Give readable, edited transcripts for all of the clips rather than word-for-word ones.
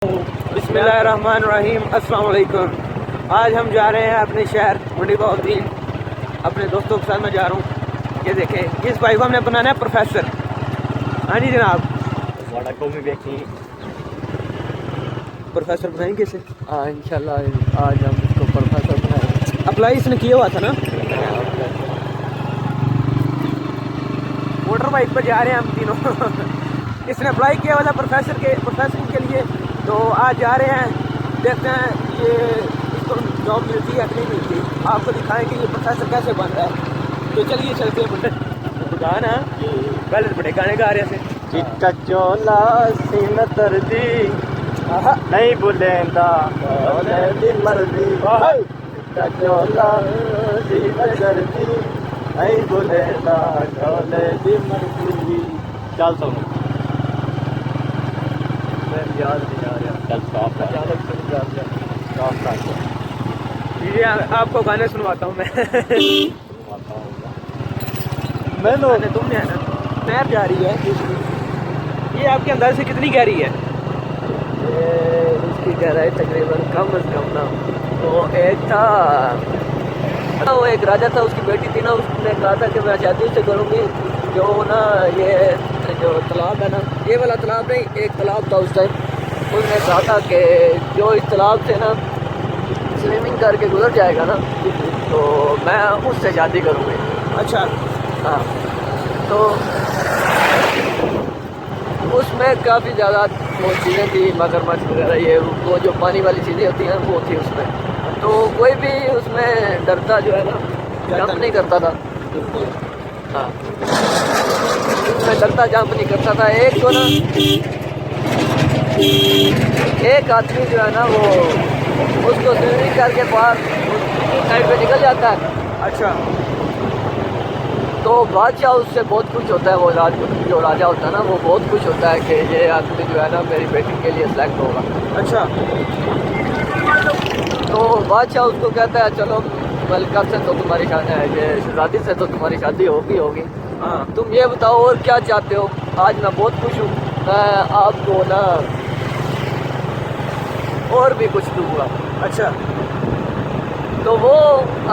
बिस्मिल्लाहिर्रहमानिर्रहीम, अस्सलाम वालेकुम। आज हम जा रहे हैं अपने शहर मंडी बहाउद्दीन, अपने दोस्तों के साथ मैं जा रहा हूँ। ये देखें, इस भाई को हमने बनाना है प्रोफेसर। हाँ जी जनाब, प्रोफेसर बनाएंगे इसे। हाँ इंशाल्लाह आज हम इसको प्रोफेसर बनाएंगे। अप्लाई इसने किया हुआ था ना। मोटर बाइक पर जा रहे हैं हम तीनों। इसने अप्लाई किया हुआ था प्रोफेसर के लिए, तो आज जा रहे हैं। देखते हैं ये इसको जॉब मिलती है कि नहीं मिलती। आपको दिखाएंगे ये प्रोफेसर कैसे बन रहा है। तो चलिए चलते हैं। गाना पहले बड़े गाने गा रहे थे। चिट्टा चोला सीना तरदी नहीं बुलेंदा दी मर्दी चिट्टा चोला सीना तरदी नहीं बुलेंदा दी मर्दी। चल सुन मैं याद नहीं आ रहा। चल साफ ये आपको गाने सुनवाता हूँ मैं। मैं तुमने है ना नहर जा रही है। ये आपके अंदर से कितनी गहरी है? इसकी गहराई तकरीबन कम से कम ना वो एक था, वो एक राजा था, उसकी बेटी थी ना, उसने कहा था कि मैं शादी से करूँगी। जो ना ये जो तालाब है ना, ये वाला तालाब नहीं, एक तालाब था उस टाइम, उसने कहा था कि जो इस तालाब से ना स्विमिंग करके गुजर जाएगा ना तो मैं उससे शादी करूँगी। अच्छा हाँ, तो उसमें काफ़ी ज़्यादा वो चीज़ें थी, मगरमच्छ वगैरह, ये वो जो पानी वाली चीज़ें होती हैं वो थी उसमें। तो कोई भी उसमें डरता जो है ना जंप नहीं करता था। हाँ, उसमें डरता जंप नहीं करता था। एक तो ना एक आदमी जो है ना वो उसको स्विमिंग करके पार साइड पे निकल जाता है। अच्छा, तो बादशाह उससे बहुत खुश होता है। वो जो राजा होता है ना वो बहुत खुश होता है कि ये आदमी जो है ना मेरी बेटी के लिए सेलेक्ट होगा। अच्छा। तो बादशाह उसको कहता है चलो मलिका से तो तुम्हारी शादी है, ये शहजादी से तो तुम्हारी शादी होगी। हाँ, तुम ये बताओ और क्या चाहते हो। आज मैं बहुत खुश हूँ, मैं आपको ना और भी कुछ दूंगा। अच्छा। तो वो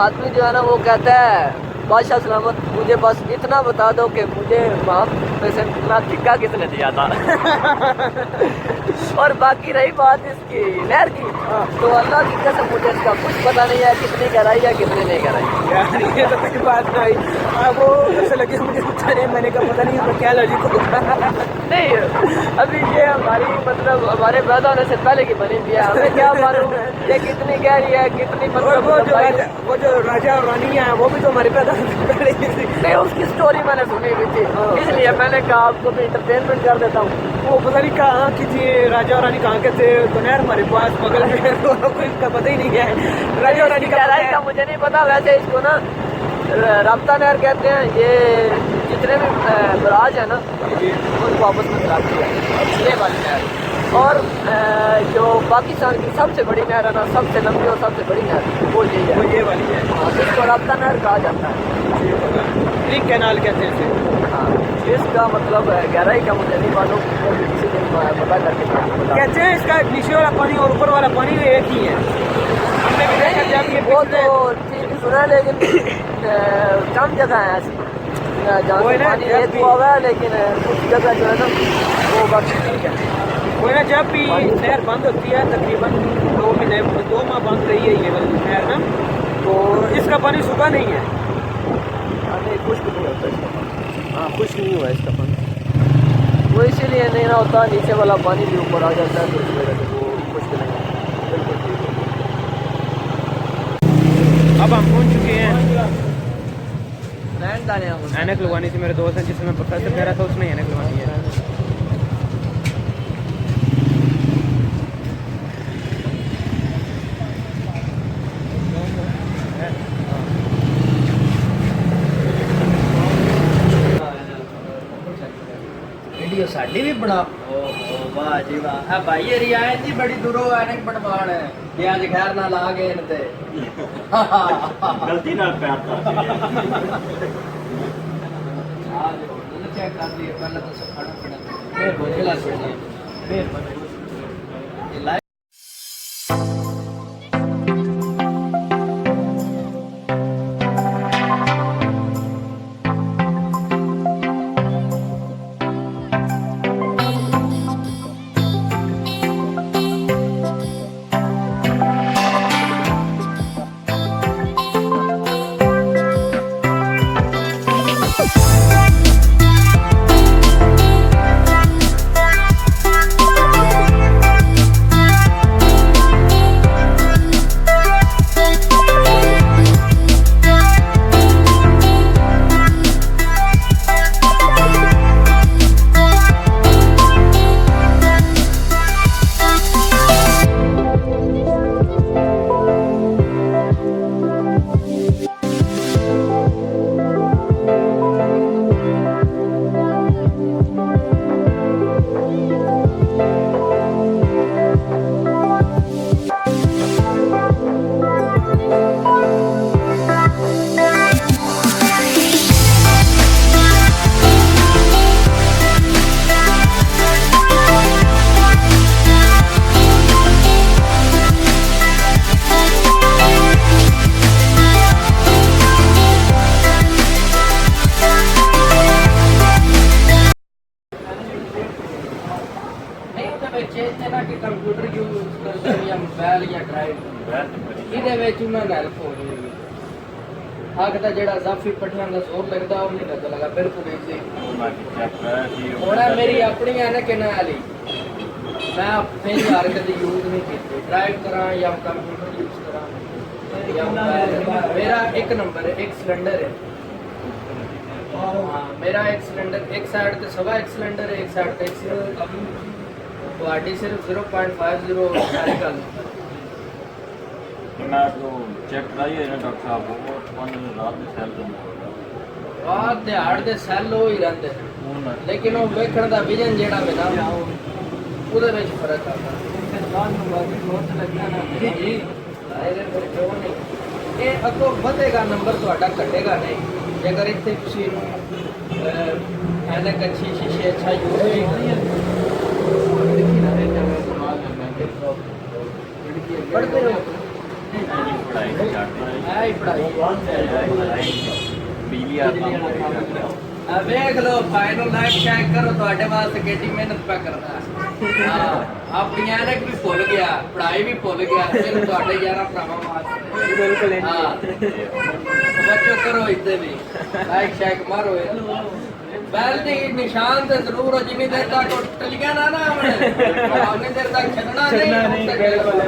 आदमी जो है ना वो कहता है बादशाह सलामत, मुझे बस इतना बता दो कि मुझे वहाँ में से इतना टिक्का किसने दिया था। और बाकी रही बात इसकी नहर की, तो अल्लाह की कसम मुझे इसका कुछ पता नहीं है कितनी गहराई है कितनी नहीं गहराई। यार ये तो कोई बात नहीं। अब वो ऐसे लगे मुझे पता नहीं, मैंने कहा पता नहीं तो क्या लॉजिक होगा। नहीं, अभी ये हमारी मतलब हमारे पैदा होने से पहले की बनी हुई है, हमें क्या मालूम ये कितनी गहरी है कितनी मतलब वो जो राजा और रानी है वो भी तो हमारे पैदा नहीं, उसकी स्टोरी मैंने सुनी हुई थी, इसलिए मैंने कहा आपको भी इंटरटेनमेंट कर देता हूँ। वो पता नहीं कहाँ की थी, राजा और रानी कहाँ के थे। तो नहर हमारे पास बगल में, तो कोई इसका पता ही नहीं है। राजा और रानी का गहराई का मुझे नहीं पता। वैसे इसको ना राब्ता नहर कहते हैं। ये जितने भी बराज है ना उनको आपस में मिलाती है ये वाली नहर। और जो पाकिस्तान की सबसे बड़ी नहर है ना, सबसे लंबी और सबसे बड़ी नहर वो यही है, ये वाली है। हाँ, इसको राब्ता नहर कहा जाता है। क्रीक कैनाल कहते हैं इसे। हाँ, इसका मतलब गहराई का मुझे नहीं मालूम, किसी दिन पता करके कहते हैं इसका नीचे वाला पानी और ऊपर वाला पानी एक ही है। हमने भी देखा जब ये वो तो ठीक सुना, लेकिन कम जगह है ऐसी जहाँ से पानी एक हुआ हुआ है, लेकिन कुछ जगह जो है ना वो बाकी ठीक है। वो ना जब भी नहर बंद होती है तकरीबन 2 माह बंद रही है ये वाली नहर ना, तो इसका पानी सूखा नहीं है। नहीं, खुश्क नहीं होता इसका पानी। हाँ, खुश नहीं हुआ इसका पानी। वो इसीलिए नहीं ना होता, नीचे वाला पानी भी ऊपर आ जाता है तो इस वजह से वो खुश्क नहीं है। बिल्कुल ठीक है। अब हम पहुँच चुके हैं। ऐनक लगवानी थी, मेरे दोस्त हैं जिसमें प्रोफेसर कह रहा था उसने ऐनक लगवानी है। वीडियो साड़ी भी बना। वाह जी वाह, आ भाई ये रियायत जी बड़ी दूरों ऐनक बनवाण है ये आज खैर ना ला गए न ते गलती ना प्यार था। आज चेक कर लिए पहले तो सब खड़ा खड़ा फिर बोझला छोड़िए फिर ਕੰਪਿਊਟਰ ਯੂਜ਼ ਕਰਦੇ ਜਾਂ ਮੋਬਾਈਲ ਜਾਂ ਡਰਾਈਵ ਇਹਦੇ ਵਿੱਚ ਉਹਨਾਂ ਨਾਲ ਹੈਲਪ ਹੋ ਜਾਏਗੀ। ਅੱਗ ਦਾ ਜਿਹੜਾ ਜ਼ਾਫੀ ਪੱਠਿਆਂ ਦਾ ਜ਼ੋਰ ਲੱਗਦਾ ਉਹ ਨਹੀਂ ਲੱਗਦਾ ਲਗਾ ਬਿਲਕੁਲ ਇਜ਼ੀ। ਹੁਣ ਮੇਰੀ ਆਪਣੀ ਹੈ ਨਾ ਕਿ ਨਾ ਵਾਲੀ ਮੈਂ ਆਪਣੀ ਯਾਰ ਕਦੇ ਯੂਜ਼ ਨਹੀਂ ਕੀਤੀ ਡਰਾਈਵ ਕਰਾਂ ਜਾਂ ਕੰਪਿਊਟਰ ਯੂਜ਼ ਕਰਾਂ ਜਾਂ ਮੋਬਾਈਲ। ਮੇਰਾ ਇੱਕ ਨੰਬਰ ਹੈ ਇੱਕ ਸਿਲੰਡਰ ਹੈ। हाँ मेरा एक सिलेंडर एक साइड पे सवा एक सिलेंडर है एक साइड पे एक सिर्फ 0.50 सारी गल मैं तो चेक कराइए ना डॉक्टर साहब वो पानी रात में सेल करना रात दिहाड़ दे सैल हो ही रहते लेकिन वो वेखण दा विजन जेड़ा वे ना ਉਹਦੇ ਵਿੱਚ ਫਰਕ ਆਉਂਦਾ ਬਾਅਦ ਨੂੰ ਬਾਕੀ ਬਹੁਤ ਲੱਗਦਾ ਨਾ ਜੀ ਜੀ ਇਹਦੇ ਫਿਰ ਕਿਉਂ ਨਹੀਂ ਇਹ ਅੱਗੋਂ ਵਧੇਗਾ ਨੰਬਰ ਤੁਹਾਡਾ ਘਟੇਗਾ ਨਹੀਂ ਜੇਕਰ ਇੱਥੇ ਤੁਸੀਂ ਐਨਕ ਅੱਛੀ ਸ਼ੀਸ਼ੇ ਅੱਛਾ ਯੂਜ਼ ਨਹੀਂ ਪੜ੍ਹਦੇ ਹੋ पढ़ाई चाहता ਹੈ ਹੀ ਪੜ੍ਹਾਈ बिजली आता ਆ ਵੇਖ ਲਓ ਫਾਈਨਲ ਲਾਈਫ ਚੈੱਕ ਕਰੋ ਤੁਹਾਡੇ ਵਾਸਤੇ ਕਿੰਨੀ ਮਿਹਨਤ ਪਾ ਕਰਦਾ ਹਾਂ ਆਪਣੀ ਐਨਕ ਵੀ ਭੁੱਲ ਗਿਆ ਪੜ੍ਹਾਈ ਵੀ ਭੁੱਲ ਗਿਆ ਫਿਰ ਤੁਹਾਡੇ ਯਾਰਾਂ ਭਰਾਵਾਂ ਵਾਸਤੇ ਬਿਲਕੁਲ ਹਾਂ ਬੱਚੋ ਕਰੋ ਇੱਥੇ ਵੀ ਲਾਈਕ ਸ਼ੈਕ ਮਾਰੋ ਬੈਲ ਦੀ ਨਿਸ਼ਾਨ ਤੇ ਜ਼ਰੂਰ ਹੋ ਜਿੰਨੀ ਦੇਰ ਤੱਕ ਟਲੀਆਂ ਨਾ ਨਾ ਉਹਨੇ ਦੇਰ ਤੱਕ ਛੱਡਣਾ ਨਹੀਂ ਬਿਲਕੁਲ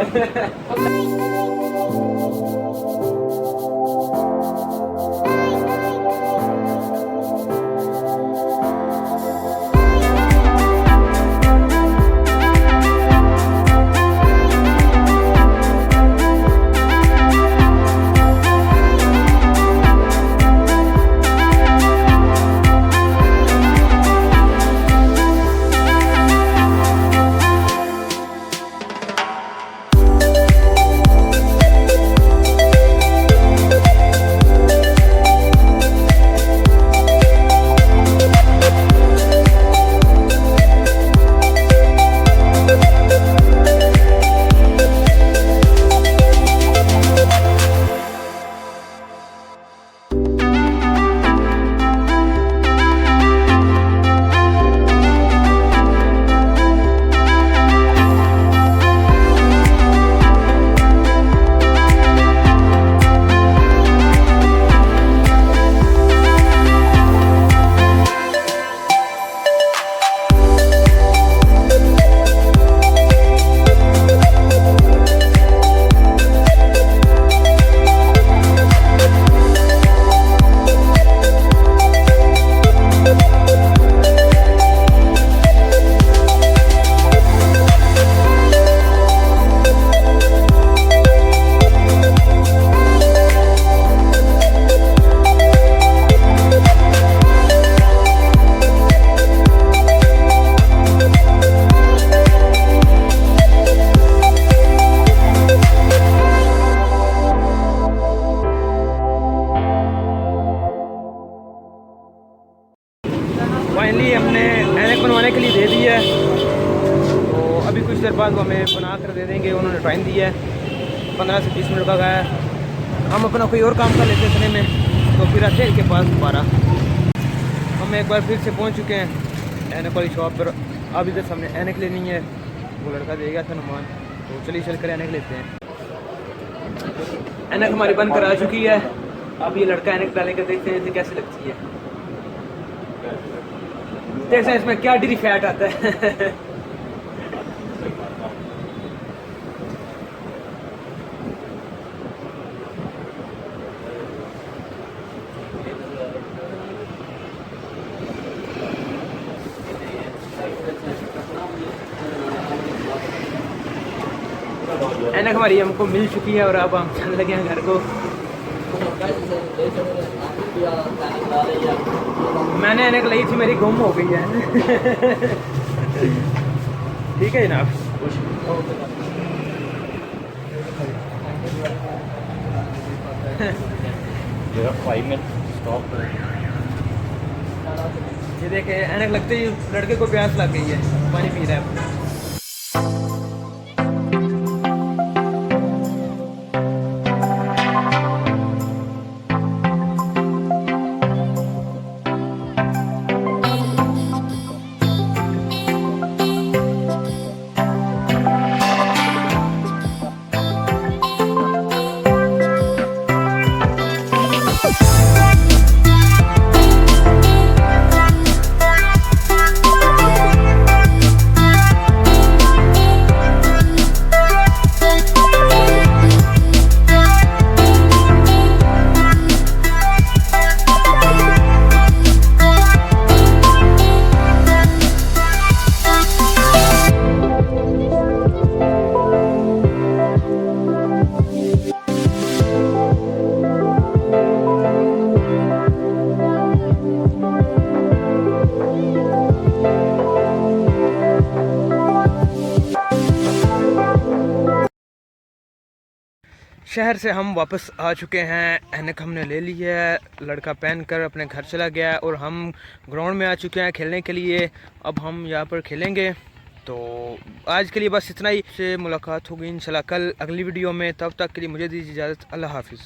दे देंगे। उन्होंने टाइम दिया है 15 से 20 मिनट का गया है। हम अपना कोई और काम कर लेते हैं इतने में, तो फिर आते हैं इनके पास दोबारा। हम एक बार फिर से पहुंच चुके हैं ऐनक वाली शॉप पर। अब इधर सामने ऐनक लेनी है, वो लड़का देगा था नुमान, तो चलिए चल कर ऐनक लेते हैं। ऐनक हमारी बंद करा चुकी है। अब ये लड़का ऐनक डाले कर देखते हैं इसे कैसे लगती है। देखते हैं इसमें क्या डिरी फैट आता है। ऐनक हमारी हमको मिल चुकी है और अब हम चल लगे हैं घर को। मैंने ऐनक ली थी, मेरी गुम हो गई है। ठीक है जनाब। ये देखे ऐनक लगते ही लड़के को प्यास लग गई है, पानी पी रहा है। शहर से हम वापस आ चुके हैं। ऐनक हमने ले ली है, लड़का पहन कर अपने घर चला गया और हम ग्राउंड में आ चुके हैं खेलने के लिए। अब हम यहाँ पर खेलेंगे। तो आज के लिए बस इतना ही। से मुलाकात होगी इंशाल्लाह कल अगली वीडियो में। तब तक के लिए मुझे दीजिए इजाज़त। अल्लाह हाफिज़।